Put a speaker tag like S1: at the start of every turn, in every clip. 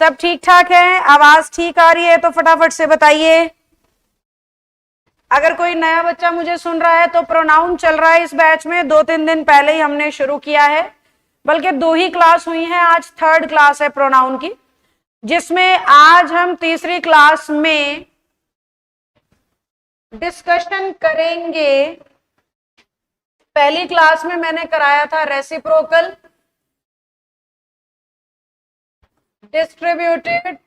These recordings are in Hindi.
S1: सब ठीक ठाक है? आवाज ठीक आ रही है तो फटाफट से बताइए। अगर कोई नया बच्चा मुझे सुन रहा है तो प्रोनाउन चल रहा है इस बैच में, 2-3 दिन पहले ही हमने शुरू किया है, बल्कि 2 ही क्लास हुई हैं, आज 3rd क्लास है प्रोनाउन की, जिसमें आज हम तीसरी क्लास में डिस्कशन करेंगे। पहली क्लास में मैंने कराया था रेसिप्रोकल, डिस्ट्रीब्यूटेड,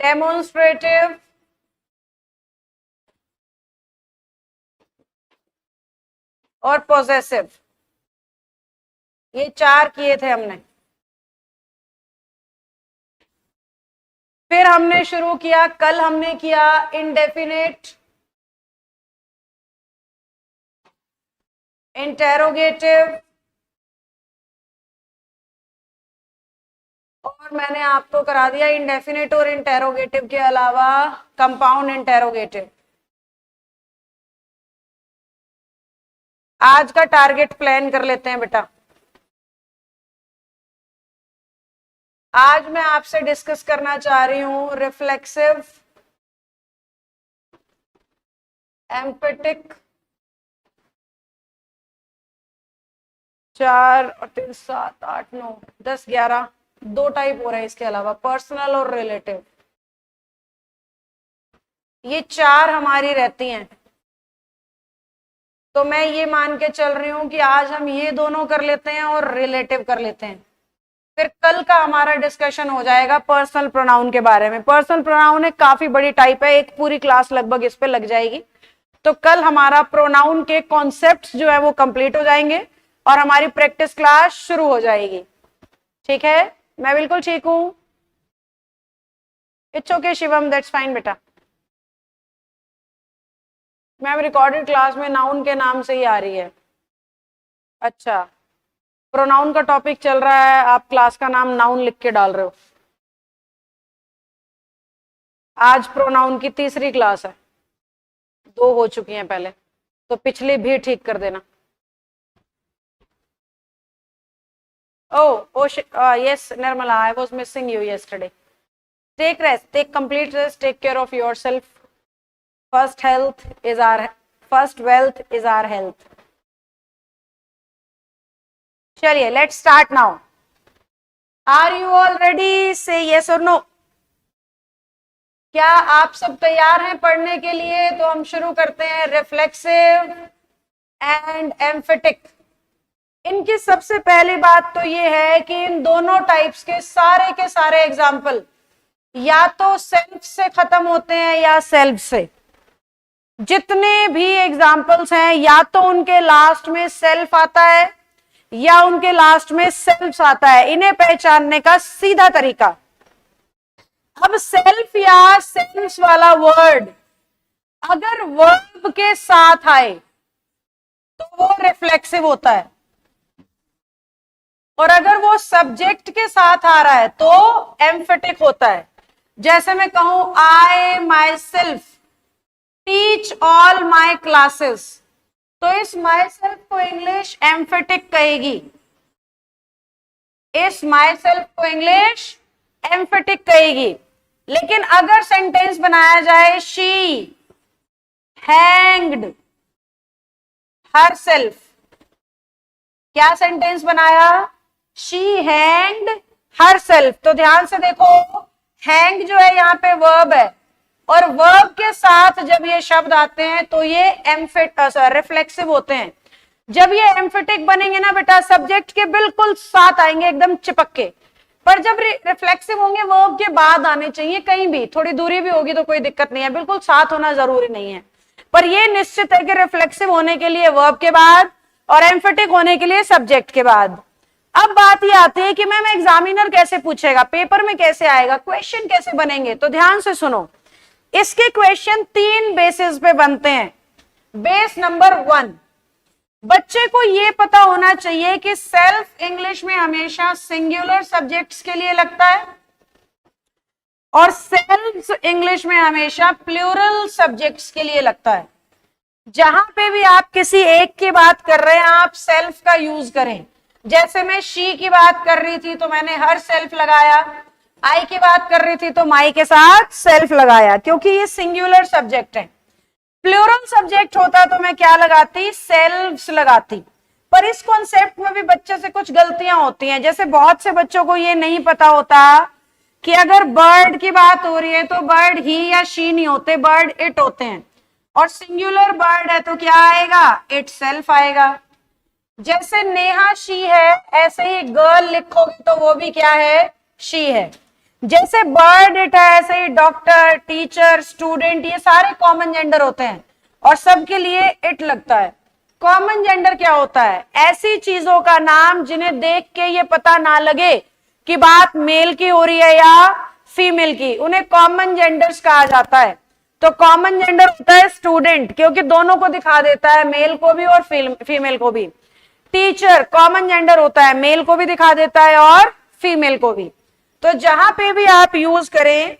S1: डेमोन्स्ट्रेटिव और पॉसेसिव, ये 4 किए थे हमने। फिर हमने शुरू किया, कल हमने किया इंडेफिनेट, इंटेरोगेटिव, और मैंने आपको करा दिया इंडेफिनेट और इंटेरोगेटिव के अलावा कंपाउंड इंटेरोगेटिव। आज का टारगेट प्लान कर लेते हैं बेटा। आज मैं आपसे डिस्कस करना चाह रही हूं रिफ्लेक्सिव, एम्फेटिक, 4 और 3 7 8 9 10 11 2 टाइप हो रहे हैं, इसके अलावा पर्सनल और रिलेटिव, ये 4 हमारी रहती हैं। तो मैं ये मान के चल रही हूं कि आज हम ये दोनों कर लेते हैं और रिलेटिव कर लेते हैं। फिर कल का हमारा डिस्कशन हो जाएगा पर्सनल प्रोनाउन के बारे में। पर्सनल प्रोनाउन एक काफी बड़ी टाइप है, एक पूरी क्लास लगभग इस पे लग जाएगी। तो कल हमारा प्रोनाउन के कॉन्सेप्ट्स जो है वो कंप्लीट हो जाएंगे और हमारी प्रैक्टिस क्लास शुरू हो जाएगी। ठीक है, मैं बिल्कुल ठीक हूं? It's okay Shivam, that's fine बेटा। मैम रिकॉर्डेड क्लास में नाउन के नाम से ही आ रही है। अच्छा, प्रोनाउन का टॉपिक चल रहा है, आप क्लास का नाम नाउन लिख के डाल रहे हो। आज प्रोनाउन की तीसरी क्लास है, 2 हो चुकी हैं पहले, तो पिछली भी ठीक कर देना। Oh, yes, Nirmala, I was missing you yesterday. Take rest, take complete rest, take care of yourself. First wealth is our health. चलिए, let's start now. Are you all ready? Say yes or no. क्या आप सब तैयार हैं पढ़ने के लिए? तो हम शुरू करते हैं। रिफ्लेक्सिव एंड एम्फेटिक, इनकी सबसे पहली बात तो ये है कि इन दोनों टाइप्स के सारे एग्जाम्पल या तो सेल्फ से खत्म होते हैं या सेल्फ से। जितने भी एग्जाम्पल्स हैं या तो उनके लास्ट में सेल्फ आता है या उनके लास्ट में सेल्फ आता है। इन्हें पहचानने का सीधा तरीका, अब सेल्फ या सेल्फ वाला वर्ड अगर वर्ब के साथ आए तो वो रिफ्लेक्सिव होता है, और अगर वो सब्जेक्ट के साथ आ रहा है तो एम्फेटिक होता है। जैसे मैं कहूं I myself teach all my classes, तो इस माई सेल्फ को इंग्लिश एम्फेटिक कहेगी, इस माई सेल्फ को इंग्लिश एम्फेटिक कहेगी। लेकिन अगर सेंटेंस बनाया जाए शी हैंग्ड हर सेल्फ, क्या सेंटेंस बनाया? She hanged herself. तो ध्यान से देखो, हैंग जो है यहाँ पे वर्ब है, और वर्ब के साथ जब ये शब्द आते हैं तो ये रिफ्लेक्सिव होते हैं। जब ये एम्फेटिक बनेंगे ना बेटा, सब्जेक्ट के बिल्कुल साथ आएंगे, एकदम चिपक के। पर जब रिफ्लेक्सिव होंगे वर्ब के बाद आने चाहिए, कहीं भी थोड़ी दूरी भी होगी तो कोई दिक्कत नहीं है, बिल्कुल साथ होना जरूरी नहीं है। पर ये निश्चित है कि रिफ्लेक्सिव होने के लिए वर्ब के बाद और एम्फेटिक होने के लिए सब्जेक्ट के बाद। अब बात ये आती है कि मैम एग्जामिनर कैसे पूछेगा, पेपर में कैसे आएगा, क्वेश्चन कैसे बनेंगे? तो ध्यान से सुनो, इसके क्वेश्चन 3 बेसिस पे बनते हैं। बेस नंबर 1, बच्चे को यह पता होना चाहिए कि सेल्फ इंग्लिश में हमेशा सिंगुलर सब्जेक्ट्स के लिए लगता है और सेल्फ इंग्लिश में हमेशा प्लूरल सब्जेक्ट्स के लिए लगता है। जहां पे भी आप किसी एक की बात कर रहे हैं आप सेल्फ का यूज करें, जैसे मैं शी की बात कर रही थी तो मैंने हर सेल्फ लगाया, आई की बात कर रही थी तो माई के साथ सेल्फ लगाया, क्योंकि ये सिंगुलर सब्जेक्ट है। प्लूरल सब्जेक्ट होता तो मैं क्या लगाती, सेल्फ्स लगाती। पर इस कॉन्सेप्ट में भी बच्चे से कुछ गलतियां होती हैं। जैसे बहुत से बच्चों को ये नहीं पता होता कि अगर बर्ड की बात हो रही है तो बर्ड ही या शी नहीं होते, बर्ड इट होते हैं। और सिंगुलर बर्ड है तो क्या आएगा, इट सेल्फ आएगा। जैसे नेहा शी है, ऐसे ही गर्ल लिखोगे तो वो भी क्या है, शी है। जैसे बर्ड इट है, ऐसे ही डॉक्टर, टीचर, स्टूडेंट, ये सारे कॉमन जेंडर होते हैं और सबके लिए इट लगता है। कॉमन जेंडर क्या होता है, ऐसी चीजों का नाम जिन्हें देख के ये पता ना लगे कि बात मेल की हो रही है या फीमेल की, उन्हें कॉमन जेंडर्स कहा जाता है। तो कॉमन जेंडर होता है स्टूडेंट, क्योंकि दोनों को दिखा देता है, मेल को भी और फीमेल को भी। टीचर कॉमन जेंडर होता है, मेल को भी दिखा देता है और फीमेल को भी। तो जहां पे भी आप यूज करें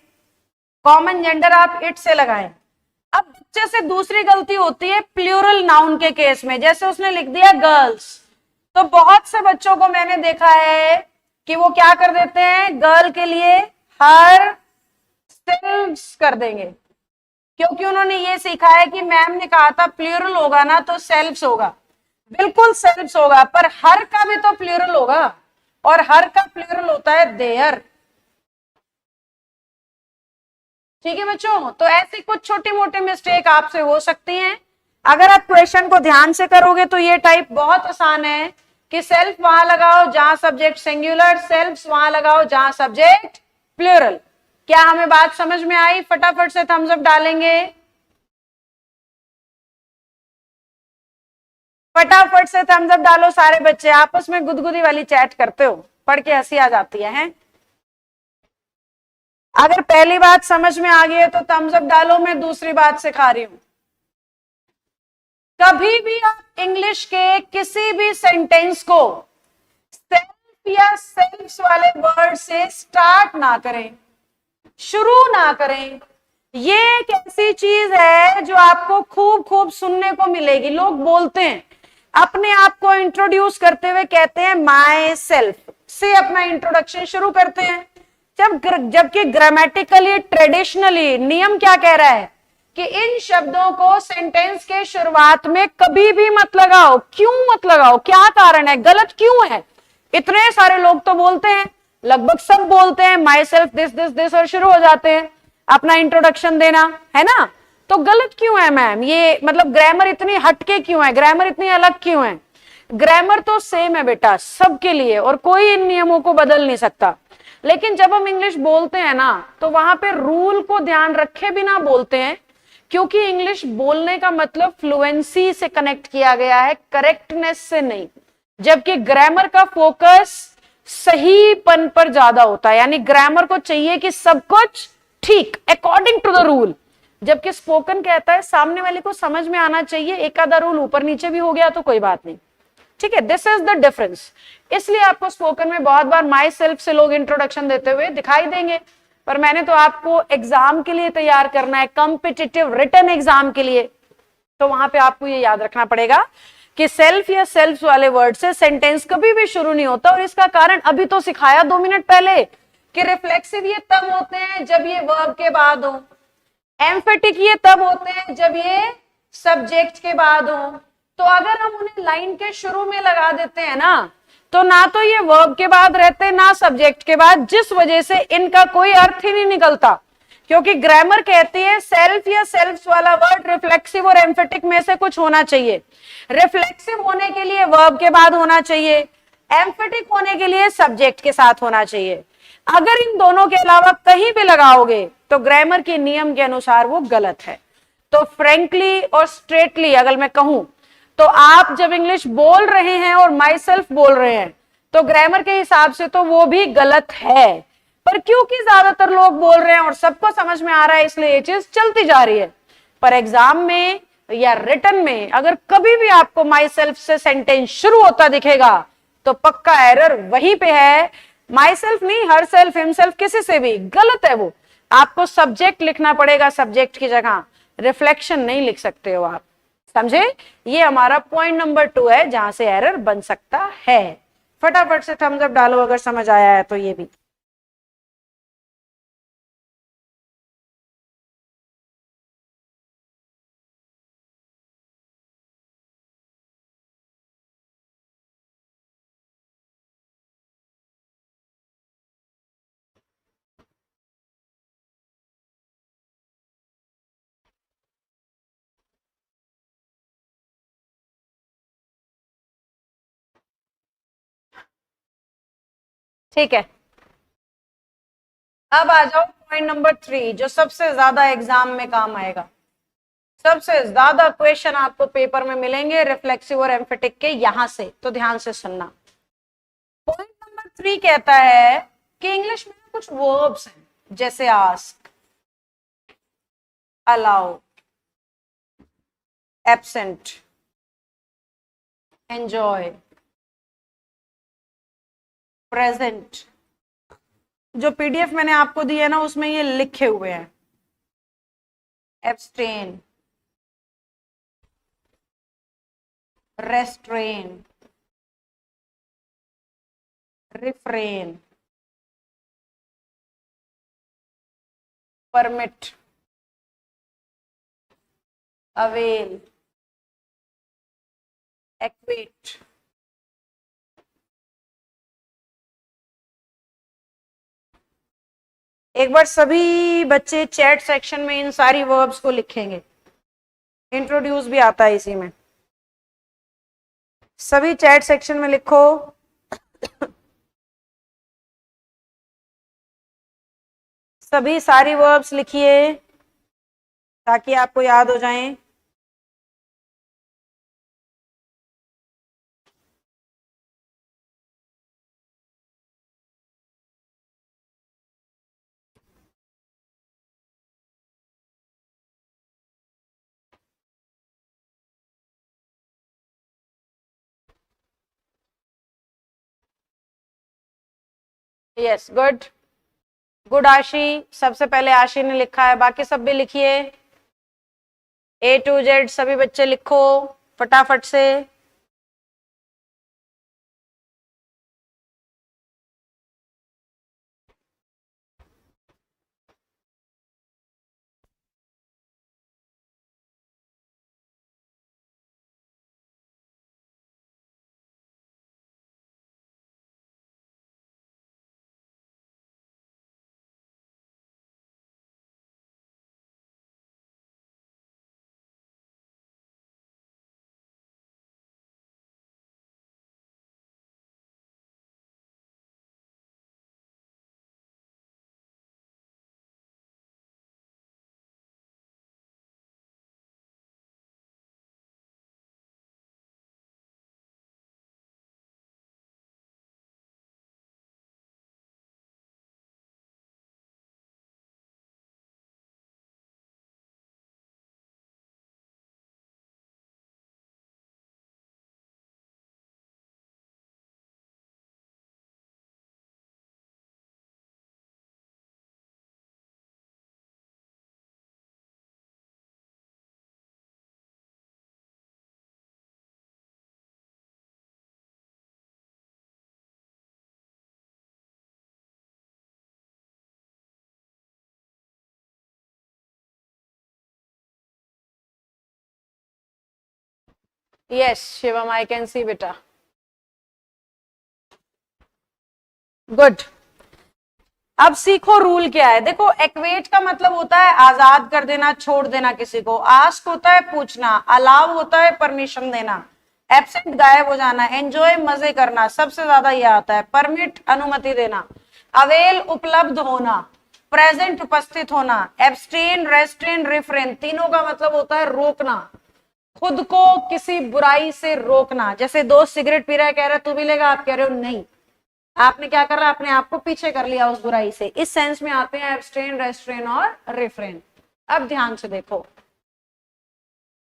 S1: कॉमन जेंडर, आप इट से लगाएं। अब बच्चे से दूसरी गलती होती है प्लूरल नाउन के केस में। जैसे उसने लिख दिया गर्ल्स, तो बहुत से बच्चों को मैंने देखा है कि वो क्या कर देते हैं, गर्ल के लिए हर सेल्फ्स कर देंगे, क्योंकि उन्होंने ये सीखा है कि मैम ने कहा था प्लूरल होगा ना तो सेल्फ्स होगा। बिल्कुल सेल्फ्स होगा, पर हर का भी तो प्लूरल होगा, और हर का प्लूरल होता है देयर। ठीक है बच्चों, तो ऐसी कुछ छोटी मोटी मिस्टेक आपसे हो सकती हैं। अगर आप क्वेश्चन को ध्यान से करोगे तो ये टाइप बहुत आसान है कि सेल्फ वहां लगाओ जहां सब्जेक्ट सिंगुलर, सेल्फ्स वहां लगाओ जहां सब्जेक्ट प्लूरल। क्या हमें बात समझ में आई? फटाफट से थम्स अप डालेंगे, फटाफट से थम्स अप डालो सारे बच्चे। आपस में गुदगुदी वाली चैट करते हो, पढ़ के हंसी आ जाती है? अगर पहली बात समझ में आ गई है तो थम्स अप डालो। मैं दूसरी बात सिखा रही हूं। कभी भी आप इंग्लिश के किसी भी सेंटेंस को सेल्फ या सेल्फ्स वाले वर्ड से स्टार्ट ना करें, शुरू ना करें। ये एक ऐसी चीज है जो आपको खूब खूब सुनने को मिलेगी। लोग बोलते हैं, अपने आप को इंट्रोड्यूस करते हुए कहते हैं माई सेल्फ से अपना इंट्रोडक्शन शुरू करते हैं, जबकि ग्रामेटिकली, ट्रेडिशनली नियम क्या कह रहा है कि इन शब्दों को सेंटेंस के शुरुआत में कभी भी मत लगाओ। क्यों मत लगाओ, क्या कारण है, गलत क्यों है? इतने सारे लोग तो बोलते हैं, लगभग सब बोलते हैं my self this this this, और शुरू हो जाते हैं अपना इंट्रोडक्शन देना, है ना? तो गलत क्यों है मैम? ये मतलब ग्रामर इतनी हटके क्यों है, ग्रामर इतनी अलग क्यों है? ग्रामर तो सेम है बेटा सबके लिए, और कोई इन नियमों को बदल नहीं सकता। लेकिन जब हम इंग्लिश बोलते हैं ना, तो वहां पे रूल को ध्यान रखे बिना बोलते हैं, क्योंकि इंग्लिश बोलने का मतलब फ्लुएंसी से कनेक्ट किया गया है, करेक्टनेस से नहीं। जबकि ग्रामर का फोकस सहीपन पर ज्यादा होता है, यानी ग्रामर को चाहिए कि सब कुछ ठीक अकॉर्डिंग टू द रूल। जबकि स्पोकन कहता है सामने वाले को समझ में आना चाहिए, एक आधा रूल ऊपर नीचे भी हो गया तो कोई बात नहीं। ठीक है, दिस इज द डिफरेंस। इसलिए आपको स्पोकन में बहुत बार माई सेल्फ से लोग इंट्रोडक्शन देते हुए दिखाई देंगे, पर मैंने तो आपको एग्जाम के लिए तैयार करना है, कॉम्पिटिटिव रिटन एग्जाम के लिए। तो वहां पे आपको ये याद रखना पड़ेगा कि सेल्फ या सेल्फ वाले वर्ड से सेंटेंस कभी भी शुरू नहीं होता। और इसका कारण अभी तो सिखाया 2 मिनट पहले कि रिफ्लेक्सिव ये तब होते हैं जब ये वर्ब के बाद हो, एम्फेटिक ये तब होते हैं जब ये सब्जेक्ट के बाद हो। तो अगर हम उन्हें लाइन के शुरू में लगा देते हैं ना, तो ना तो ये वर्ब के बाद रहते ना सब्जेक्ट के बाद, जिस वजह से इनका कोई अर्थ ही नहीं निकलता। क्योंकि ग्रामर कहती है सेल्फ या सेल्फ्स वाला वर्ड रिफ्लेक्सिव और एम्फेटिक में से कुछ होना चाहिए। रिफ्लेक्सिव होने के लिए वर्ब के बाद होना चाहिए, एम्फेटिक होने के लिए सब्जेक्ट के साथ होना चाहिए। अगर इन दोनों के अलावा कहीं भी लगाओगे तो ग्रामर के नियम के अनुसार वो गलत है। तो फ्रेंकली और स्ट्रेटली अगर मैं कहूं, तो आप जब इंग्लिश बोल रहे हैं और माई सेल्फ बोल रहे हैं, तो ग्रामर के हिसाब से तो वो भी गलत है। पर क्योंकि ज्यादातर लोग बोल रहे हैं और सबको समझ में आ रहा है, इसलिए ये चीज चलती जा रही है। पर एग्जाम में या रिटन में अगर कभी भी आपको माई सेल्फ से सेंटेंस शुरू होता दिखेगा, तो पक्का एरर वहीं पे है। माई सेल्फ नहीं, हर सेल्फ, हिमसेल्फ, किसी से भी गलत है वो। आपको सब्जेक्ट लिखना पड़ेगा, सब्जेक्ट की जगह रिफ्लेक्शन नहीं लिख सकते हो आप। समझे? ये हमारा पॉइंट नंबर 2 है जहां से एरर बन सकता है। फटाफट से थम्स अप डालो अगर समझ आया है तो ये भी। ठीक है, अब आ जाओ पॉइंट नंबर 3, जो सबसे ज्यादा एग्जाम में काम आएगा। सबसे ज्यादा क्वेश्चन आपको पेपर में मिलेंगे रिफ्लेक्सिव और एम्फेटिक के, यहां से, तो ध्यान से सुनना। पॉइंट नंबर 3 कहता है कि इंग्लिश में कुछ वर्ब्स हैं, जैसे ask, allow, absent, enjoy, present. जो पीडीएफ मैंने आपको दी है ना, उसमें ये लिखे हुए हैं। Abstain, restrain, refrain, permit, avail, acquit. एक बार सभी बच्चे चैट सेक्शन में इन सारी वर्ब्स को लिखेंगे, इंट्रोड्यूस भी आता है इसी में। सभी चैट सेक्शन में लिखो। सभी सारी वर्ब्स लिखिए ताकि आपको याद हो जाएं। यस, गुड गुड आशी। सबसे पहले आशी ने लिखा है, बाकी सब भी लिखिए। A to Z सभी बच्चे लिखो फटाफट से। Yes Shivam, I can see बेटा, गुड। अब सीखो रूल क्या है। देखो, एक्वेट का मतलब होता है आजाद कर देना, छोड़ देना किसी को। आस्क होता है पूछना, अलाउ होता है परमिशन देना, एब्सेंट गायब हो जाना, एंजॉय मजे करना, सबसे ज्यादा यह आता है। परमिट अनुमति देना, अवेल उपलब्ध होना, प्रेजेंट उपस्थित होना, एब्सटेन, रेस्ट्रेन, रिफ्रेन, तीनों का मतलब होता है रोकना, खुद को किसी बुराई से रोकना। जैसे दोस्त सिगरेट पी रहा है, कह रहा है तू भी लेगा, आप कह रहे हो नहीं, आपने क्या कर रहा, अपने आप को पीछे कर लिया उस बुराई से। इस सेंस में आते हैं एब्सटेन, रेस्ट्रेन और रिफ्रेन। अब ध्यान से देखो,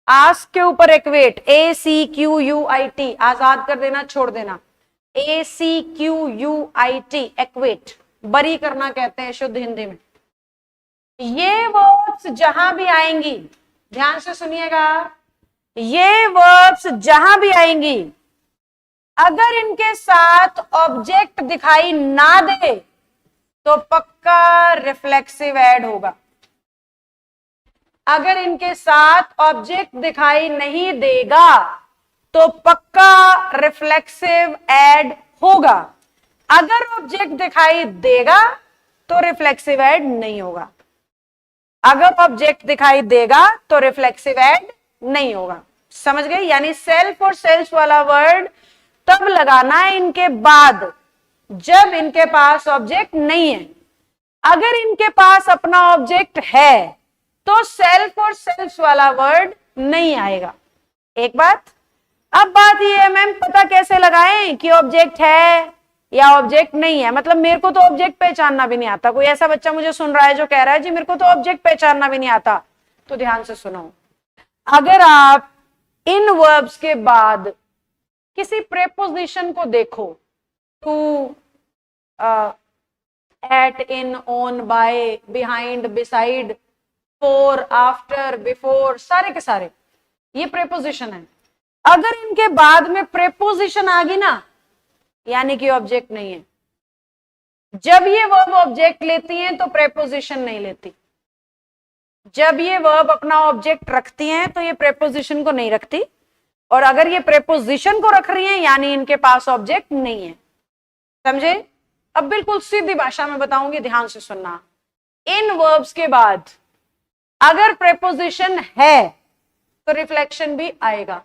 S1: आस्क के ऊपर एक्वेट, ACQUIT, आजाद कर देना, छोड़ देना। ACQUIT, एक्वेट, बरी करना कहते हैं शुद्ध हिंदी में। ये वर्ब्स जहां भी आएंगी, ध्यान से सुनिएगा, ये वर्ब्स जहां भी आएंगी, अगर इनके साथ ऑब्जेक्ट दिखाई ना दे तो पक्का रिफ्लेक्सिव ऐड होगा। अगर इनके साथ ऑब्जेक्ट दिखाई नहीं देगा तो पक्का रिफ्लेक्सिव ऐड होगा। अगर ऑब्जेक्ट दिखाई देगा तो रिफ्लेक्सिव ऐड नहीं होगा। अगर ऑब्जेक्ट दिखाई देगा तो रिफ्लेक्सिव ऐड नहीं होगा। समझ गए? यानी सेल्फ और सेल्स वाला वर्ड तब लगाना है इनके बाद जब इनके पास ऑब्जेक्ट नहीं है। अगर इनके पास अपना ऑब्जेक्ट है तो सेल्फ और सेल्स वाला वर्ड नहीं आएगा। एक बात। अब बात ये है मैम पता कैसे लगाएं कि ऑब्जेक्ट है या ऑब्जेक्ट नहीं है? मतलब मेरे को तो ऑब्जेक्ट पहचानना भी नहीं आता। कोई ऐसा बच्चा मुझे सुन रहा है जो कह रहा है जी मेरे को तो ऑब्जेक्ट पहचानना भी नहीं आता, तो ध्यान से सुनो। अगर आप इन वर्ब्स के बाद किसी प्रेपोजिशन को देखो, to, at, in, on, by, behind, beside, for, after, before, सारे के सारे ये प्रेपोजिशन है। अगर इनके बाद में प्रेपोजिशन आ गई ना, यानी कि ऑब्जेक्ट नहीं है। जब ये वर्ब ऑब्जेक्ट लेती हैं तो प्रेपोजिशन नहीं लेती। जब ये वर्ब अपना ऑब्जेक्ट रखती हैं तो ये प्रेपोजिशन को नहीं रखती, और अगर ये प्रेपोजिशन को रख रही हैं यानी इनके पास ऑब्जेक्ट नहीं है। समझे? अब बिल्कुल सीधी भाषा में बताऊंगी, ध्यान से सुनना। इन वर्ब्स के बाद अगर प्रेपोजिशन है तो रिफ्लेक्शन भी आएगा,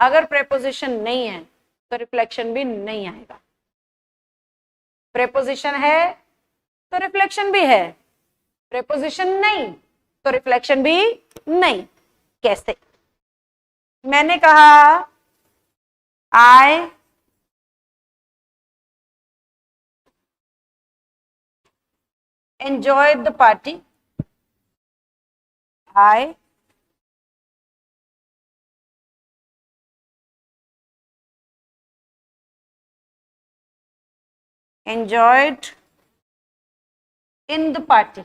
S1: अगर प्रेपोजिशन नहीं है तो रिफ्लेक्शन भी नहीं आएगा। प्रेपोजिशन है तो रिफ्लेक्शन भी है, प्रेपोजिशन नहीं तो रिफ्लेक्शन भी नहीं। कैसे? मैंने कहा आई enjoyed the party, I enjoyed in the party,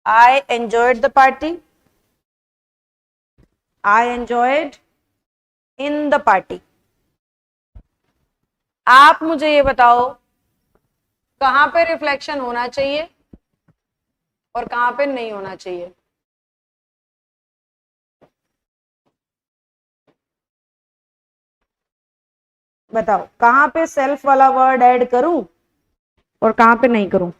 S1: I enjoyed the party, I enjoyed in the party। आप मुझे ये बताओ कहां पे रिफ्लेक्शन होना चाहिए और कहां पे नहीं होना चाहिए? बताओ कहां पे सेल्फ वाला वर्ड ऐड करूं और कहां पे नहीं करूं?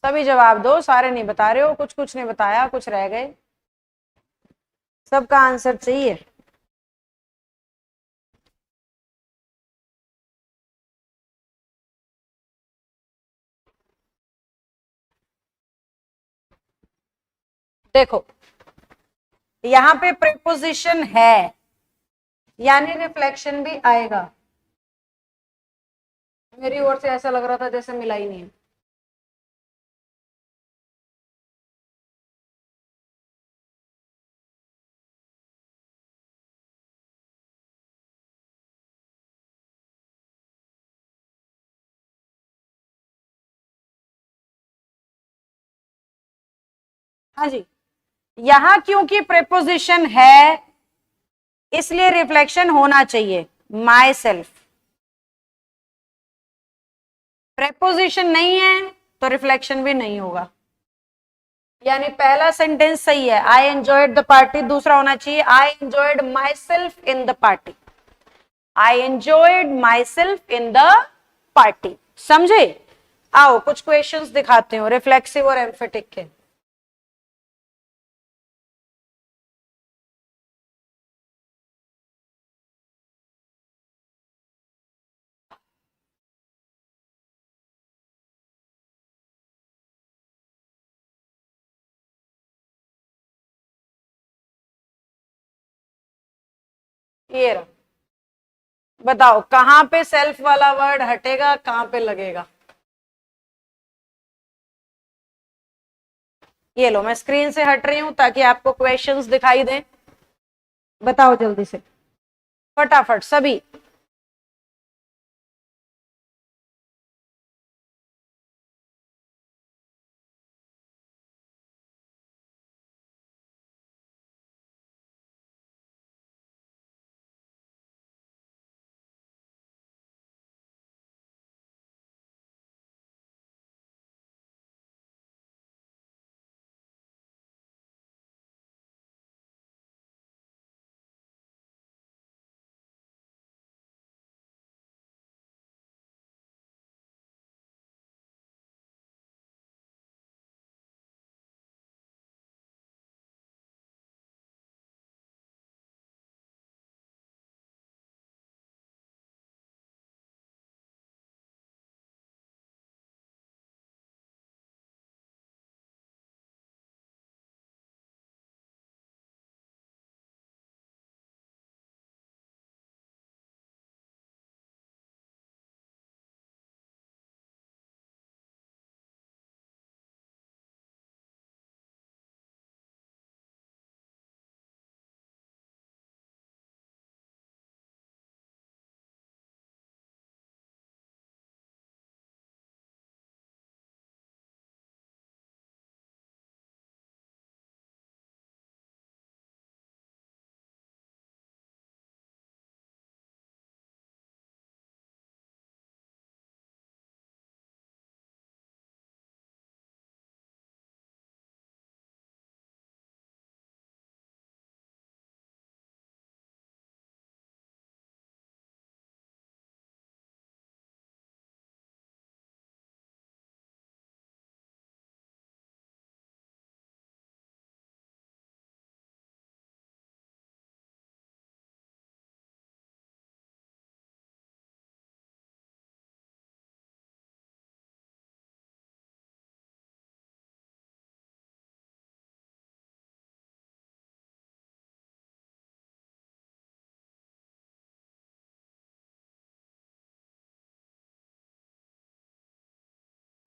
S1: सभी जवाब दो, सारे नहीं बता रहे हो, कुछ कुछ नहीं बताया, कुछ रह गए। सबका आंसर चाहिए। देखो यहां पे प्रेपोजिशन है यानी रिफ्लेक्शन भी आएगा। मेरी ओर से ऐसा लग रहा था जैसे मिला ही नहीं है। हाँ जी, यहां क्योंकि प्रेपोजिशन है इसलिए रिफ्लेक्शन होना चाहिए, माई सेल्फ। प्रेपोजिशन नहीं है तो रिफ्लेक्शन भी नहीं होगा। यानी पहला सेंटेंस सही है, आई एंजॉयड द पार्टी, दूसरा होना चाहिए I enjoyed my self in the party, I enjoyed my self in the party. समझे? आओ कुछ क्वेश्चंस दिखाते हो रिफ्लेक्सिव और एम्फेटिक के। ये रहा, बताओ कहां पे सेल्फ वाला वर्ड हटेगा, कहां पे लगेगा। ये लो, मैं स्क्रीन से हट रही हूं ताकि आपको क्वेश्चंस दिखाई दें। बताओ जल्दी से, फटाफट सभी।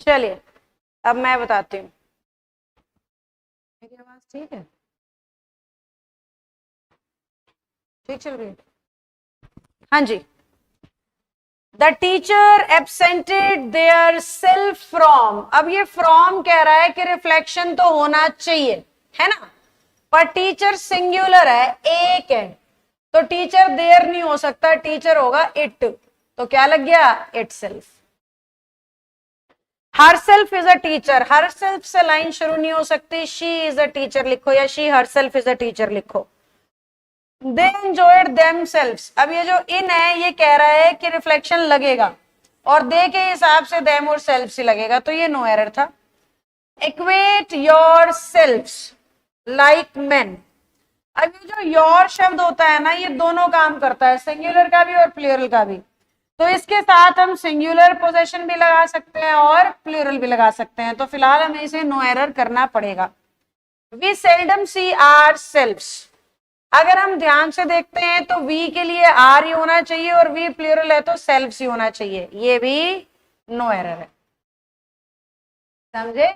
S1: चलिए अब मैं बताती हूँ। मेरी आवाज ठीक है, ठीक चल रही है। हाँ जी। The teacher absented their self from, अब ये फ्रॉम कह रहा है कि रिफ्लेक्शन तो होना चाहिए, है ना, पर टीचर सिंगुलर है, एक है, तो टीचर देयर नहीं हो सकता, टीचर होगा इट, तो क्या लग गया, it self. Her self is a teacher, her self से लाइन शुरू नहीं हो सकती, शी इज अ टीचर लिखो या she her self is a teacher लिखो। दे एंजॉयड देमसेल्व्स, अब ये जो इन है ये कह रहा है कि रिफ्लेक्शन लगेगा, और दे के हिसाब से देम और सेल्फ से लगेगा, तो ये नो एरर था। Equate your selfs like men, अब ये जो योर शब्द होता है ना, ये दोनों काम करता है, सिंगुलर का भी और प्लूरल का भी, तो इसके साथ हम सिंगुलर पोजेशन भी लगा सकते हैं और प्लूरल भी लगा सकते हैं, तो फिलहाल हमें इसे नो एरर करना पड़ेगा। We seldom see our selfs, अगर हम ध्यान से देखते हैं तो वी के लिए आर ही होना चाहिए और वी प्लूरल है तो सेल्फ्स ही होना चाहिए, ये भी नो एरर है, समझे।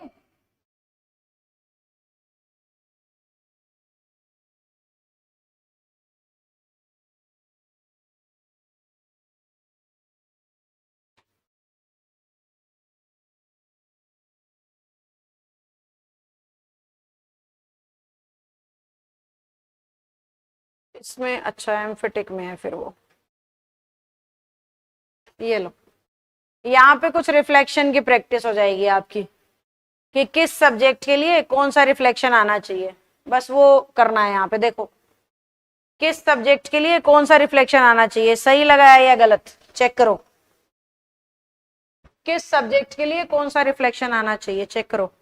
S1: इसमें अच्छा एम्फेटिक में है फिर वो, ये लो, यहाँ पे कुछ रिफ्लेक्शन की प्रैक्टिस हो जाएगी आपकी कि किस सब्जेक्ट के लिए कौन सा रिफ्लेक्शन आना चाहिए, बस वो करना है यहाँ पे। देखो किस सब्जेक्ट के लिए कौन सा रिफ्लेक्शन आना चाहिए, सही लगाया या गलत, चेक करो। किस सब्जेक्ट के लिए कौन सा रिफ्लेक्शन आना चाहिए, चेक करो।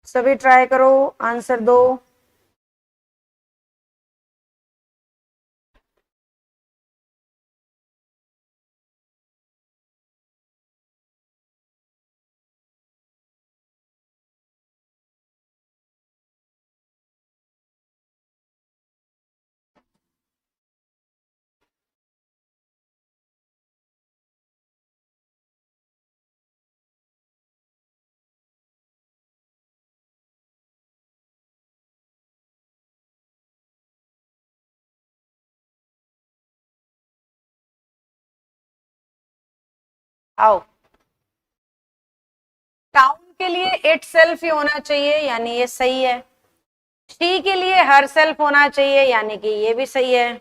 S1: सभी ट्राई करो, आंसर दो। आओ, टाउन के लिए इट सेल्फ ही होना चाहिए, यानी ये सही है। शी के लिए हर सेल्फ होना चाहिए, यानी कि ये भी सही है।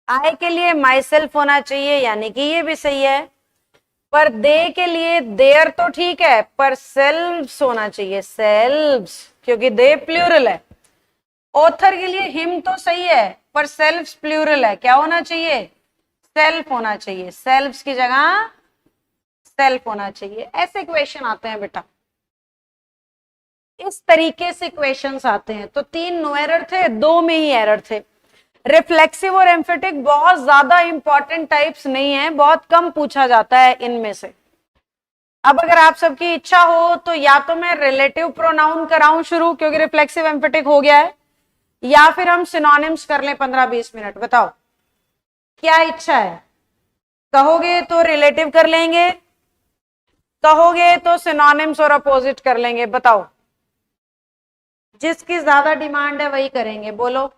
S1: आई के लिए माई सेल्फ होना चाहिए, यानी कि ये भी सही है। पर दे के लिए देयर तो ठीक है, पर सेल्व्स होना चाहिए, सेल्व्स, क्योंकि दे प्लूरल है। ऑथर के लिए हिम तो सही है, पर सेल्फ्स प्लूरल है, क्या होना चाहिए? सेल्फ होना चाहिए, सेल्फ्स की जगह सेल्फ होना चाहिए। ऐसे क्वेश्चन आते हैं बेटा, इस तरीके से क्वेश्चंस आते हैं। तो 3 नो एरर थे, 2 में ही एरर थे। रिफ्लेक्सिव और एम्फेटिक बहुत ज्यादा इंपॉर्टेंट टाइप्स नहीं है, बहुत कम पूछा जाता है इनमें से। अब अगर आप सबकी इच्छा हो तो या तो मैं रिलेटिव प्रोनाउन कराऊं शुरू, क्योंकि रिफ्लेक्सिव एम्फेटिक हो गया है, या फिर हम सिनोनिम्स कर लें 15-20 मिनट। बताओ क्या इच्छा है? कहोगे तो रिलेटिव कर लेंगे, कहोगे तो सिनोनिम्स और अपोजिट कर लेंगे। बताओ जिसकी ज्यादा डिमांड है वही करेंगे, बोलो।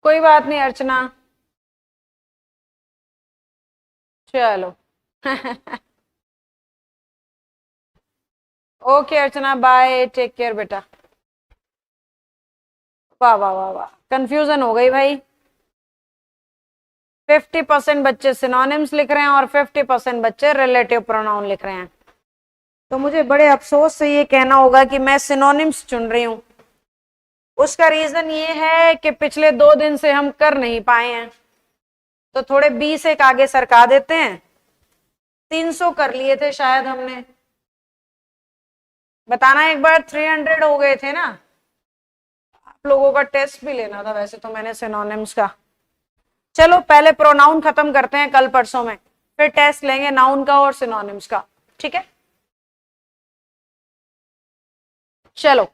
S1: कोई बात नहीं अर्चना, चलो। ओके अर्चना, बाय, टेक केयर बेटा। वाह वाह वाह वाह, कंफ्यूजन हो गई भाई। 50% बच्चे सिनोनिम्स लिख रहे हैं और 50% बच्चे रिलेटिव प्रोनाउन लिख रहे हैं। तो मुझे बड़े अफसोस से ये कहना होगा कि मैं सिनोनिम्स चुन रही हूं। उसका रीजन ये है कि पिछले 2 दिन से हम कर नहीं पाए हैं, तो थोड़े 20 एक आगे सरका देते हैं। 300 कर लिए थे शायद हमने, बताना एक बार। 300 हो गए थे ना। आप लोगों का टेस्ट भी लेना था वैसे तो मैंने सिनोनिम्स का। चलो पहले प्रोनाउन खत्म करते हैं कल परसों में, फिर टेस्ट लेंगे नाउन का और सिनोनिम्स का, ठीक है? चलो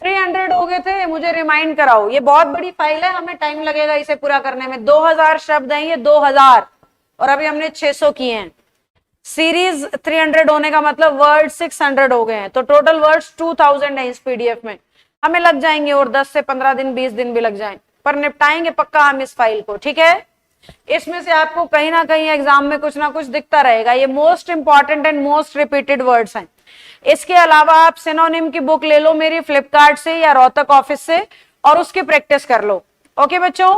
S1: 300 हो गए थे, मुझे रिमाइंड कराओ। ये बहुत बड़ी फाइल है, हमें टाइम लगेगा इसे पूरा करने में। 2000 शब्द हैं ये, 2000, और अभी हमने 600 किए हैं। सीरीज 300 होने का मतलब वर्ड 600 हो गए हैं, तो टोटल वर्ड्स 2000 है इस पीडीएफ में। हमें लग जाएंगे और 10 से 15 दिन 20 दिन भी लग जाएं, पर निपटाएंगे पक्का हम इस फाइल को, ठीक है? इसमें से आपको कहीं ना कहीं एग्जाम में कुछ ना कुछ दिखता रहेगा। ये most important and most repeated words हैं। इसके अलावा आप सिनोनिम की बुक ले लो मेरी फ्लिपकार्ट से या रोहतक ऑफिस से, और उसकी प्रैक्टिस कर लो। ओके बच्चों,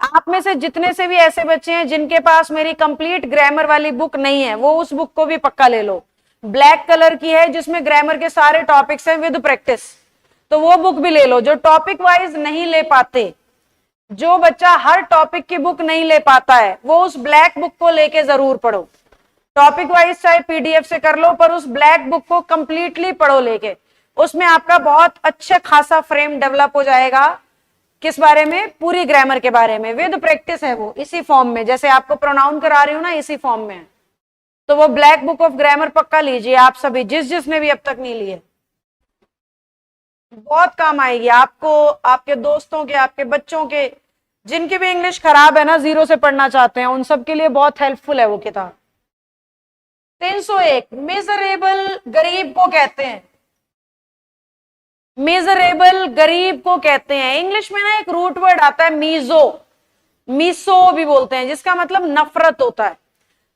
S1: आप में से जितने से भी ऐसे बच्चे हैं जिनके पास मेरी कंप्लीट ग्रामर वाली बुक नहीं है, वो उस बुक को भी पक्का ले लो। ब्लैक कलर की है जिसमें ग्रामर के सारे टॉपिक्स हैं विद प्रैक्टिस। तो वो बुक भी ले लो। जो टॉपिक वाइज नहीं ले पाते, जो बच्चा हर टॉपिक की बुक नहीं ले पाता है, वो उस ब्लैक बुक को लेके जरूर पढ़ो। टॉपिक वाइज चाहे पीडीएफ से कर लो, पर उस ब्लैक बुक को कंप्लीटली पढ़ो लेके। उसमें आपका बहुत अच्छा खासा फ्रेम डेवलप हो जाएगा। किस बारे में? पूरी ग्रामर के बारे में, विद प्रैक्टिस है वो, इसी फॉर्म में जैसे आपको प्रोनाउन करा रही हूं ना, इसी फॉर्म में। तो वो ब्लैक बुक ऑफ ग्रामर पक्का लीजिए आप सभी, जिसने भी अब तक नहीं लिए। बहुत काम आएगी आपको, आपके दोस्तों के, आपके बच्चों के, जिनकी भी इंग्लिश खराब है ना, जीरो से पढ़ना चाहते हैं, उन सब के लिए बहुत हेल्पफुल है वो किताब। 301, मिजरेबल गरीब को कहते हैं। मिजरेबल गरीब को कहते हैं। इंग्लिश में ना एक रूट वर्ड आता है मीजो, मीसो भी बोलते हैं, जिसका मतलब नफरत होता है।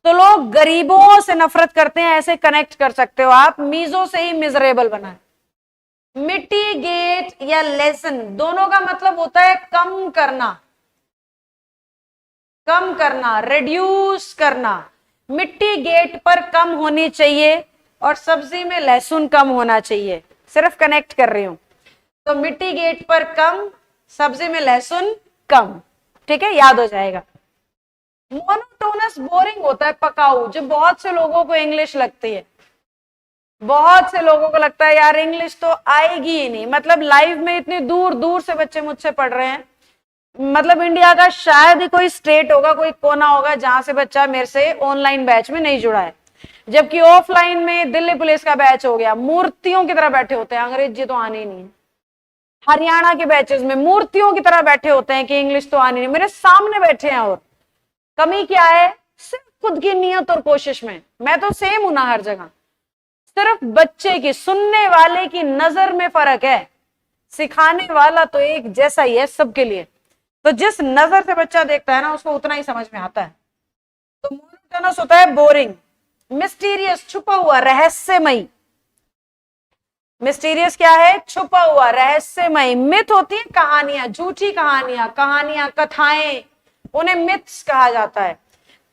S1: तो लोग गरीबों से नफरत करते हैं, ऐसे कनेक्ट कर सकते हो आप। मीजो से ही मिजरेबल बना है। मिटिगेट या लेसन, दोनों का मतलब होता है कम करना, कम करना, रिड्यूस करना। मिटिगेट पर कम होनी चाहिए और सब्जी में लहसुन कम होना चाहिए, सिर्फ कनेक्ट कर रही हूं। तो मिटिगेट पर कम, सब्जी में लहसुन कम, ठीक है, याद हो जाएगा। मोनोटोनस बोरिंग होता है पकाऊ, जो बहुत से लोगों को इंग्लिश लगती है। बहुत से लोगों को लगता है यार इंग्लिश तो आएगी ही नहीं। मतलब लाइव में इतनी दूर दूर से बच्चे मुझसे पढ़ रहे हैं, मतलब इंडिया का शायद ही कोई स्टेट होगा, कोई कोना होगा जहां से बच्चा मेरे से ऑनलाइन बैच में नहीं जुड़ा है। जबकि ऑफलाइन में दिल्ली पुलिस का बैच हो गया, मूर्तियों की तरह बैठे होते हैं, अंग्रेजी तो आनी नहीं है। हरियाणा के बैचेस में मूर्तियों की तरह बैठे होते हैं कि इंग्लिश तो आनी नहीं, मेरे सामने बैठे हैं। और कमी क्या है? सिर्फ खुद की नियत और कोशिश में। मैं तो सेम हूं ना हर जगह, सिर्फ बच्चे की, सुनने वाले की नजर में फर्क है। सिखाने वाला तो एक जैसा ही है सबके लिए। तो जिस नजर से बच्चा देखता है ना, उसको उतना ही समझ में आता है। तो मोनोटोनस होता है बोरिंग। मिस्टीरियस, छुपा हुआ, रहस्यमयी। मिस्टीरियस क्या है? छुपा हुआ, रहस्यमयी। मिथ होती है कहानियां, झूठी कहानियां, कहानियां, कथाएं, उन्हें मिथ्स कहा जाता है।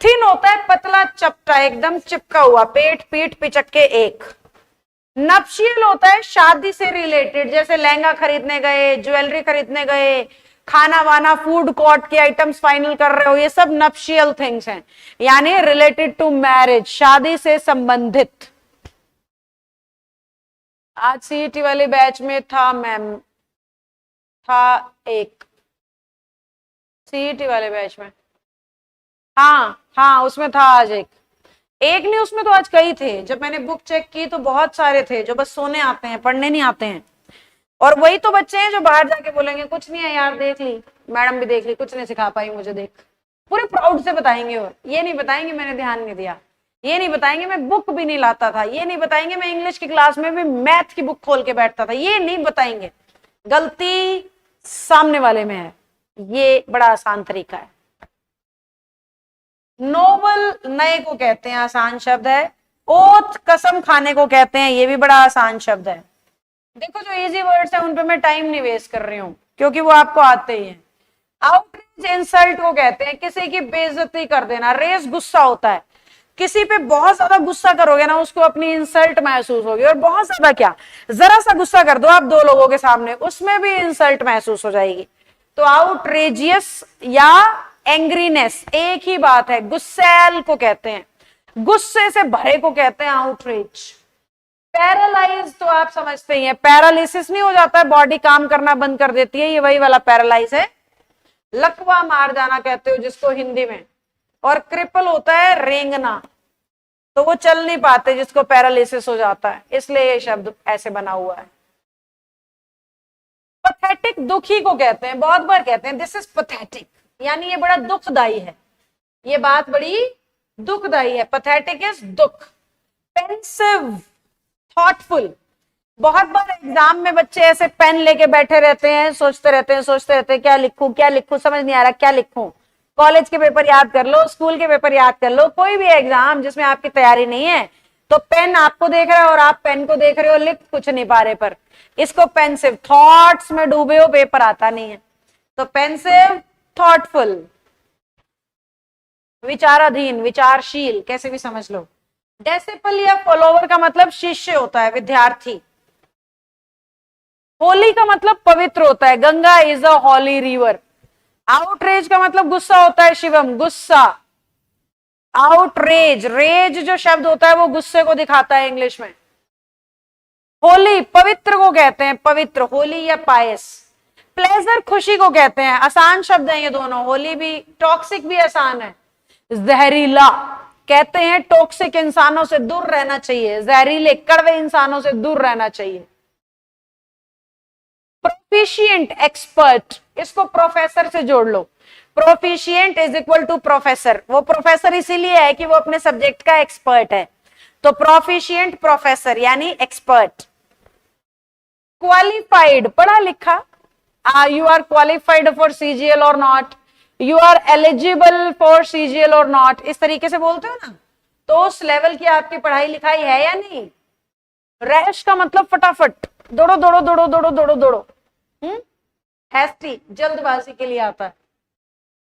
S1: थिन होता है पतला चपटा, एकदम चिपका हुआ, पेट पीठ पिचक्के एक। नप्शियल होता है शादी से रिलेटेड, जैसे लहंगा खरीदने गए, ज्वेलरी खरीदने गए, खाना वाना, फूड कोर्ट के आइटम्स फाइनल कर रहे हो, ये सब नप्शियल थिंग्स हैं, यानी रिलेटेड टू मैरिज, शादी से संबंधित। आज सीईटी वाले बैच में था मैम, था एक सीईटी वाले बैच में, हाँ हाँ उसमें था आज एक नहीं, उसमें तो आज कई थे। जब मैंने बुक चेक की तो बहुत सारे थे जो बस सोने आते हैं, पढ़ने नहीं आते हैं। और वही तो बच्चे हैं जो बाहर जाके बोलेंगे कुछ नहीं है यार, देख ली मैडम भी, देख ली, कुछ नहीं सिखा पाई मुझे, देख। पूरे प्राउड से बताएंगे। और ये नहीं बताएंगे मैंने ध्यान नहीं दिया, ये नहीं बताएंगे मैं बुक भी नहीं लाता था, ये नहीं बताएंगे मैं इंग्लिश की क्लास में भी मैथ की बुक खोल के बैठता था, ये नहीं बताएंगे। गलती सामने वाले में है, ये बड़ा आसान तरीका है। नोबल, नए को कहते हैं, आसान शब्द है। ओथ, कसम खाने को कहते हैं, ये भी बड़ा आसान शब्द है। देखो जो इजी वर्ड्स है उन पे मैं टाइम नहीं वेस्ट कर रही हूँ, क्योंकि वो आपको आते ही हैं। आउटरीच, इंसल्ट को कहते हैं, किसी की बेइज्जती कर देना। रेस, गुस्सा होता है, किसी पे बहुत ज्यादा गुस्सा करोगे ना, उसको अपनी इंसल्ट महसूस होगी। और बहुत ज्यादा क्या, जरा सा गुस्सा कर दो आप दो लोगों के सामने, उसमें भी इंसल्ट महसूस हो जाएगी। तो आउटरेजियस या एंग्रीनेस एक ही बात है। गुस्सैल को कहते हैं, गुस्से से भरे को कहते हैं आउटरेज। पैरालाइज तो आप समझते ही हैं, पैरालिसिस नहीं हो जाता है, बॉडी काम करना बंद कर देती है, ये वही वाला पैरालाइज है। लकवा मार जाना कहते हो जिसको हिंदी में। और क्रिपल होता है रेंगना, तो वो चल नहीं पाते जिसको पैरालिसिस हो जाता है, इसलिए ये शब्द ऐसे बना हुआ है। पथेटिक, दुखी को कहते हैं, बहुत बार कहते हैं दिस इज पथेटिक, यानी ये बड़ा दुखदाई है, ये बात बड़ी दुखदाई है। पथेटिक इज दुख। पेंसिव, थॉटफुल, बहुत बार एग्जाम में बच्चे ऐसे पेन लेके बैठे रहते हैं, सोचते रहते हैं क्या लिखूं, समझ नहीं आ रहा क्या लिखूं। कॉलेज के पेपर याद कर लो, स्कूल के पेपर याद कर लो, कोई भी एग्जाम जिसमें आपकी तैयारी नहीं है, तो पेन आपको देख रहा है और आप पेन को देख रहे हो, लिख कुछ नहीं पा रहे, पर इसको पेंसिव, थॉट्स में डूबे हो, पेपर आता नहीं है। तो पेंसिव, थॉटफुल। विचाराधीन, विचारशील, कैसे भी समझ लो। डेसिपल या फॉलोवर का मतलब शिष्य होता है, विद्यार्थी। होली का मतलब पवित्र होता है, Ganga is a holy river. Outrage का मतलब गुस्सा होता है शिवम, गुस्सा। आउटरेज, रेज जो शब्द होता है वो गुस्से को दिखाता है इंग्लिश में। होली पवित्र को कहते हैं, पवित्र, होली या पायस। प्लेजर खुशी को कहते हैं, आसान शब्द है ये दोनों, होली भी। टॉक्सिक भी आसान है, जहरीला कहते हैं, टॉक्सिक इंसानों से दूर रहना चाहिए, जहरीले कड़वे इंसानों से दूर रहना चाहिए। प्रोफिशिएंट, एक्सपर्ट, इसको प्रोफेसर से जोड़ लो। Proficient is equal to professor. वो प्रोफेसर इसीलिए है कि वो अपने सब्जेक्ट का एक्सपर्ट है, तो प्रोफिशिएंट प्रोफेसर यानी एक्सपर्ट। क्वालिफाइड, पढ़ा लिखा। You are qualified for CGL or not, you are eligible for CGL or not, इस तरीके से बोलते हो ना, तो उस लेवल की आपकी पढ़ाई लिखाई है या नहीं। रैश का मतलब फटाफट, दौड़ो दौड़ो दौड़ो दौड़ो दौड़ो दौड़ो। हैस्टी, जल्दबाजी के लिए आता है।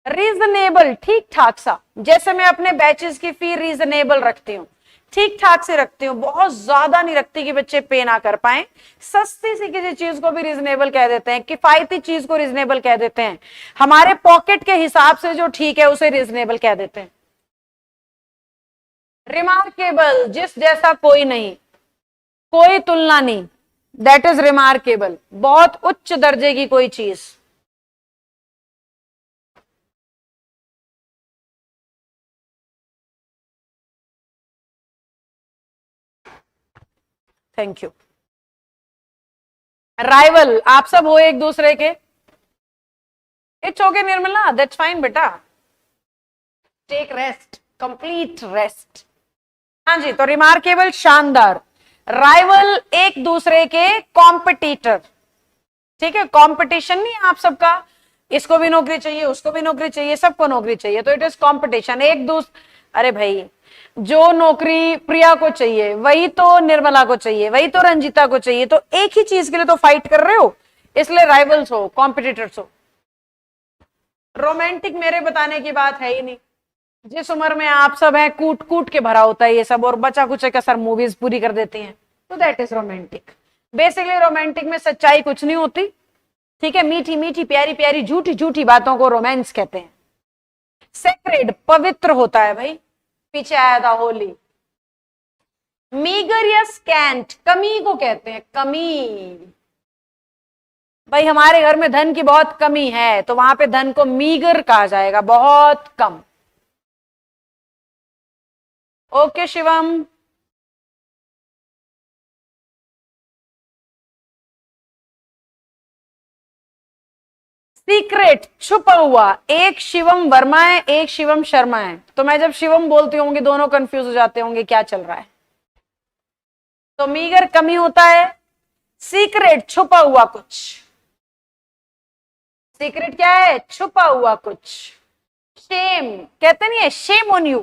S1: रीजनेबल, ठीक ठाक सा, जैसे मैं अपने बैचेस की फी रीजनेबल रखती हूँ, ठीक ठाक से रखती हूँ, बहुत ज्यादा नहीं रखती कि बच्चे पे ना कर पाए। सस्ती सी किसी चीज को भी रीजनेबल कह देते हैं, किफायती चीज को रीजनेबल कह देते हैं, हमारे पॉकेट के हिसाब से जो ठीक है उसे रीजनेबल कह देते हैं। रिमार्केबल, जिस जैसा कोई नहीं, कोई तुलना नहीं, दैट इज रिमार्केबल, बहुत उच्च दर्जे की कोई चीज। Thank you. राइवल, आप सब हो एक दूसरे के। It's okay Nirmala, that's fine बेटा, टेक रेस्ट, कंप्लीट रेस्ट। हाँ जी, तो रिमार्केबल, शानदार। राइवल, एक दूसरे के कॉम्पिटिटर, ठीक है, कंपटीशन नहीं आप सबका, इसको भी नौकरी चाहिए, उसको भी नौकरी चाहिए, सबको नौकरी चाहिए, तो इट इज कंपटीशन, एक दूसरे। अरे भाई, जो नौकरी प्रिया को चाहिए वही तो निर्मला को चाहिए, वही तो रंजीता को चाहिए, तो एक ही चीज के लिए तो फाइट कर रहे हो, इसलिए राइवल्स हो, कॉम्पिटिटर्स हो। रोमांटिक मेरे बताने की बात है ही नहीं, जिस उम्र में आप सब हैं कूट कूट के भरा होता है ये सब, और बचा कुछ कसर मूवीज पूरी कर देती हैं, तो that is romantic. Basically romantic में सच्चाई कुछ नहीं होती, ठीक है, मीठी मीठी प्यारी प्यारी झूठी झूठी बातों को रोमांस कहते हैं। सेक्रेड, पवित्र होता है भाई, पीछे आया था होली। मीगर या स्कैंट, कमी को कहते हैं, कमी। भाई हमारे घर में धन की बहुत कमी है, तो वहां पे धन को मीगर कहा जाएगा, बहुत कम। ओके शिवम। सीक्रेट, छुपा हुआ, एक शिवम वर्मा है, एक शिवम शर्मा है, तो मैं जब शिवम बोलती होंगी दोनों कंफ्यूज हो जाते होंगे क्या चल रहा है। तो मीगर कमी होता है, सीक्रेट छुपा हुआ कुछ। सीक्रेट क्या है, छुपा हुआ कुछ। शेम, कहते नहीं है शेम ऑन यू,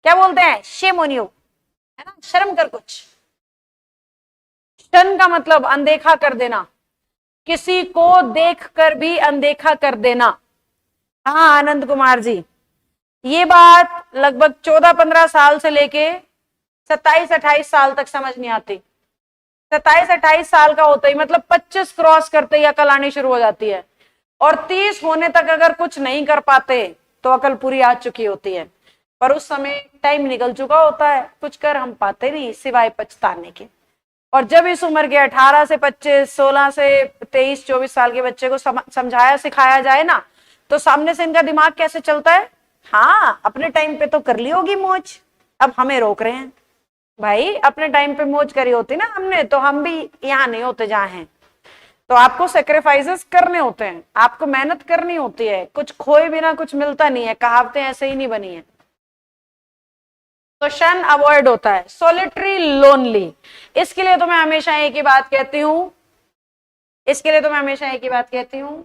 S1: क्या बोलते हैं, शेम ऑन यू, है ना, शर्म कर कुछ। शन का मतलब अनदेखा कर देना, किसी को देखकर भी अनदेखा कर देना। हाँ आनंद कुमार जी, ये बात लगभग 14-15 साल से लेके 27-28 साल तक समझ नहीं आती। 27-28 साल का होता ही मतलब 25 क्रॉस करते ही अकल आनी शुरू हो जाती है, और 30 होने तक अगर कुछ नहीं कर पाते तो अकल पूरी आ चुकी होती है, पर उस समय टाइम निकल चुका होता है, कुछ कर हम पाते नहीं सिवाय पछताने के। और जब इस उम्र के 18 से 25, 16 से 23-24 साल के बच्चे को समझाया सिखाया जाए ना, तो सामने से इनका दिमाग कैसे चलता है, हाँ अपने टाइम पे तो कर ली होगी मौज, अब हमें रोक रहे हैं। भाई अपने टाइम पे मौज करी होती ना हमने, तो हम भी यहाँ नहीं होते जहाँ हैं। तो आपको सेक्रीफाइसेस करने होते हैं, आपको मेहनत करनी होती है, कुछ खोए बिना कुछ मिलता नहीं है, कहावतें ऐसे ही नहीं बनी है। तो शन अवॉइड होता है। सोलिटरी, लोनली, इसके लिए तो मैं हमेशा एक ही बात कहती हूं, इसके लिए तो मैं हमेशा एक ही बात कहती हूं,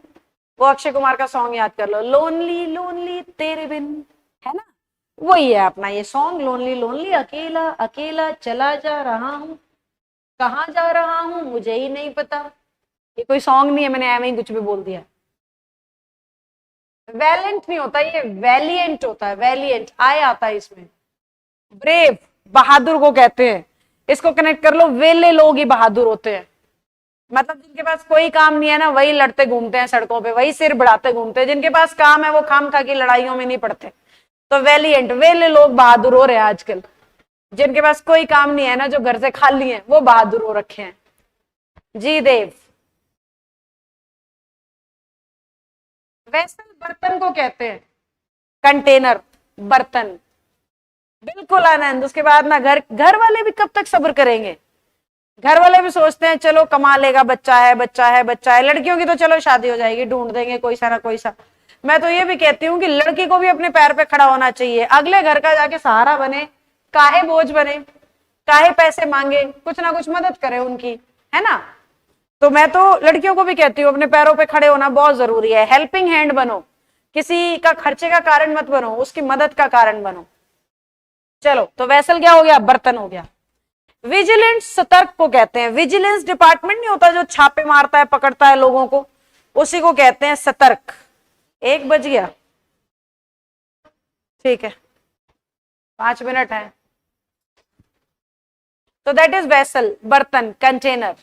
S1: वो अक्षय कुमार का सॉन्ग याद कर लो, लोनली लोनली तेरे बिन, है ना, वही है अपना ये सॉन्ग, लोनली लोनली, अकेला अकेला चला जा रहा हूं, कहाँ जा रहा हूं मुझे ही नहीं पता। ये कोई सॉन्ग नहीं है, मैंने एवं ही कुछ भी बोल दिया। वैलेंट नहीं होता ये, वैलिएंट होता है, वैलिएंट आय आता है इसमें। ब्रेव, बहादुर को कहते हैं, इसको कनेक्ट कर लो, वेले लोग ही बहादुर होते हैं। मतलब जिनके पास कोई काम नहीं है ना, वही लड़ते घूमते हैं सड़कों पे, वही सिर बढ़ाते घूमते हैं। जिनके पास काम है वो खाम खा की लड़ाइयों में नहीं पड़ते। तो वेलिएंट, वेले लोग बहादुर हो रहे हैं आजकल। जिनके पास कोई काम नहीं है ना, जो घर से खाली है, वो बहादुर हो रखे हैं। जी देव। वेसल बर्तन को कहते हैं, कंटेनर, बर्तन। बिल्कुल आनंद। उसके बाद ना घर, घर वाले भी कब तक सब्र करेंगे? घर वाले भी सोचते हैं चलो कमा लेगा, बच्चा है बच्चा है बच्चा है। लड़कियों की तो चलो शादी हो जाएगी, ढूंढ देंगे कोई सा ना कोई सा। मैं तो ये भी कहती हूँ कि लड़की को भी अपने पैर पे खड़ा होना चाहिए, अगले घर का जाके सहारा बने, काहे बोझ बने, काहे पैसे मांगे, कुछ ना कुछ मदद करे उनकी, है ना। तो मैं तो लड़कियों को भी कहती हूँ अपने पैरों पे खड़े होना बहुत जरूरी है। हेल्पिंग हैंड बनो, किसी का खर्चे का कारण मत बनो, उसकी मदद का कारण बनो। चलो, तो वैसल क्या हो गया? बर्तन हो गया। विजिलेंस सतर्क को कहते हैं। विजिलेंस डिपार्टमेंट नहीं होता जो छापे मारता है, पकड़ता है लोगों को, उसी को कहते हैं सतर्क। 1 बज गया, ठीक है, 5 मिनट है। तो दैट इज वेसल, बर्तन, कंटेनर।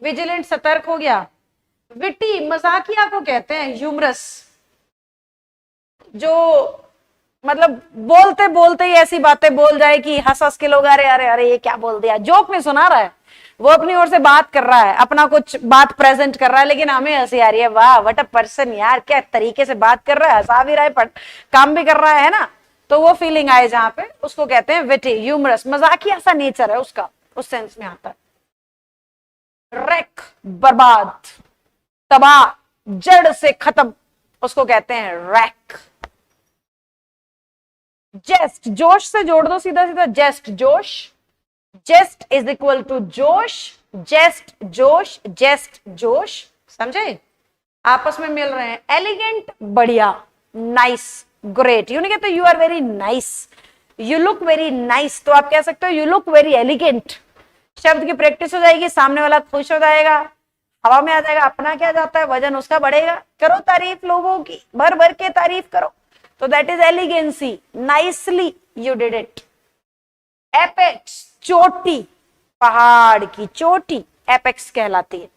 S1: विजिलेंट सतर्क हो गया। विटी मजाकिया को कहते हैं, ह्यूमरस, जो मतलब बोलते बोलते ही ऐसी बातें बोल जाए कि हंस हंस के लोग अरे अरे अरे ये क्या बोल दिया। जोक में सुना रहा है, वो अपनी ओर से बात कर रहा है, अपना कुछ बात प्रेजेंट कर रहा है, लेकिन हमें हंसी आ रही है, वाह व्हाट अ पर्सन यार, क्या तरीके से बात कर रहा है, हंसा भी रहा है, काम भी कर रहा है ना। तो वो फीलिंग आए जहां पे, उसको कहते हैं विटी, ह्यूमरस, मजाकिया सा नेचर है उसका, उस सेंस में आता है। रैक, बर्बाद, तबाह, जड़ से खत्म, उसको कहते हैं रैक। जेस्ट, जोश से जोड़ दो सीधा सीधा, जेस्ट, जोश। जेस्ट इज इक्वल टू जोश, जेस्ट जोश, जेस्ट जोश, समझे? आपस में मिल रहे हैं। एलिगेंट, बढ़िया, नाइस, ग्रेट। यू नहीं कहते you are very nice, you look very nice, तो आप कह सकते हो यू लुक वेरी एलिगेंट। शब्द की प्रैक्टिस हो जाएगी, सामने वाला खुश हो जाएगा, हवा में आ जाएगा। अपना क्या जाता है, वजन उसका बढ़ेगा। करो तारीफ लोगों की, भर भर के तारीफ करो, तो that is elegancy. Nicely you did it. Apex, चोटी, पहाड़ की चोटी एपेक्स कहलाती है।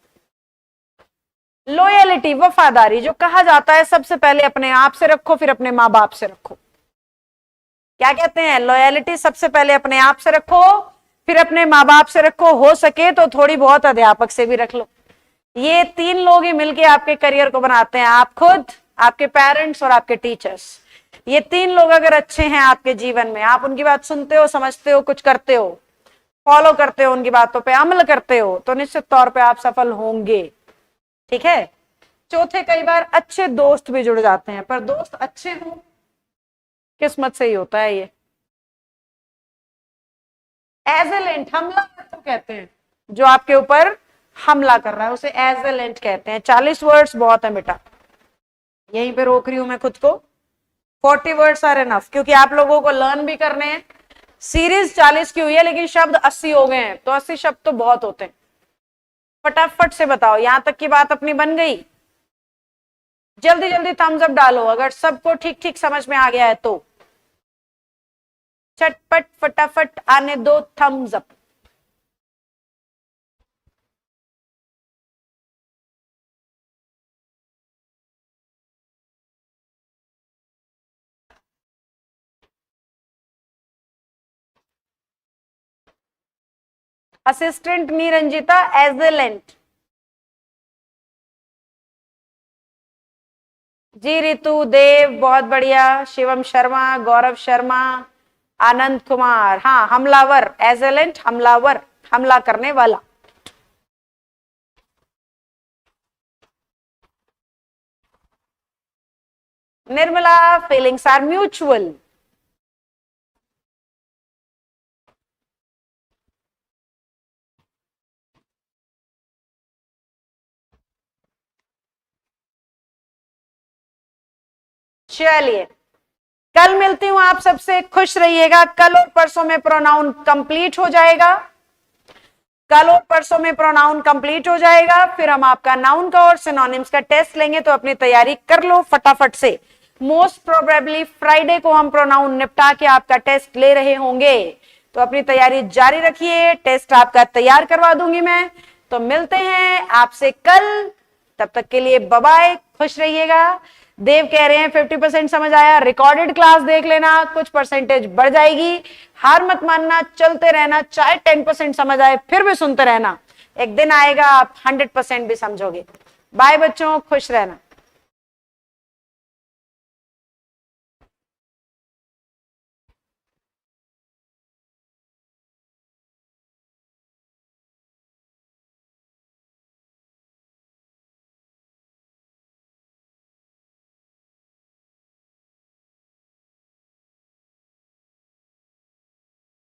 S1: लॉयलिटी, वफादारी, जो कहा जाता है सबसे पहले अपने आप से रखो, फिर अपने माँ बाप से रखो। क्या कहते हैं? लॉयलिटी सबसे पहले अपने आप से रखो, फिर अपने माँ बाप से रखो, हो सके तो थोड़ी बहुत अध्यापक से भी रख लो। ये 3 लोग ही मिलके आपके करियर को बनाते हैं, आप खुद, आपके पेरेंट्स और आपके टीचर्स। ये 3 लोग अगर अच्छे हैं आपके जीवन में, आप उनकी बात सुनते हो, समझते हो, कुछ करते हो, फॉलो करते हो, उनकी बातों पे अमल करते हो, तो निश्चित तौर पे आप सफल होंगे। ठीक है। चौथे, कई बार अच्छे दोस्त भी जुड़ जाते हैं, पर दोस्त अच्छे हो किस्मत से ही होता है ये। एजेलेंट, हमला तो कहते हैं, जो आपके ऊपर हमला कर रहा है उसे एजेलेंट कहते हैं। 40 वर्ड्स बहुत है बेटा, यहीं पे रोक रही हूं मैं खुद को। 40 वर्ड्स आर एनफ, क्योंकि आप लोगों को लर्न भी करने हैं। सीरीज 40 की हुई है, लेकिन शब्द 80 हो गए हैं, तो 80 शब्द तो बहुत होते हैं। फटाफट से बताओ, यहां तक की बात अपनी बन गई? जल्दी जल्दी थम्स अप डालो अगर सबको ठीक ठीक समझ में आ गया है तो। चटपट फटाफट आने दो थम्स अप। असिस्टेंट नहीं रंजिता, एजेलेंट। जी रितु देव, बहुत बढ़िया। शिवम शर्मा, गौरव शर्मा, आनंद कुमार, हाँ, हमलावर, एजेलेंट, हमलावर, हमला करने वाला। Nirmala, feelings are mutual. चलिए, कल मिलती हूं आप सबसे, खुश रहिएगा। कल और परसों में प्रोनाउन कंप्लीट हो जाएगा, कल और परसों में प्रोनाउन कंप्लीट हो जाएगा। फिर हम आपका नाउन का और सिनोनिम्स का टेस्ट लेंगे, तो अपनी तैयारी कर लो फटाफट से। मोस्ट प्रोबेबली फ्राइडे को हम प्रोनाउन निपटा के आपका टेस्ट ले रहे होंगे। तो अपनी तैयारी जारी रखिए, टेस्ट आपका तैयार करवा दूंगी मैं। तो मिलते हैं आपसे कल, तब तक के लिए बाय बाय, खुश रहिएगा। देव कह रहे हैं 50% समझ आया, रिकॉर्डेड क्लास देख लेना, कुछ परसेंटेज बढ़ जाएगी। हार मत मानना, चलते रहना, चाहे 10% समझ आए फिर भी सुनते रहना, एक दिन आएगा आप 100% भी समझोगे। बाय बच्चों, खुश रहना।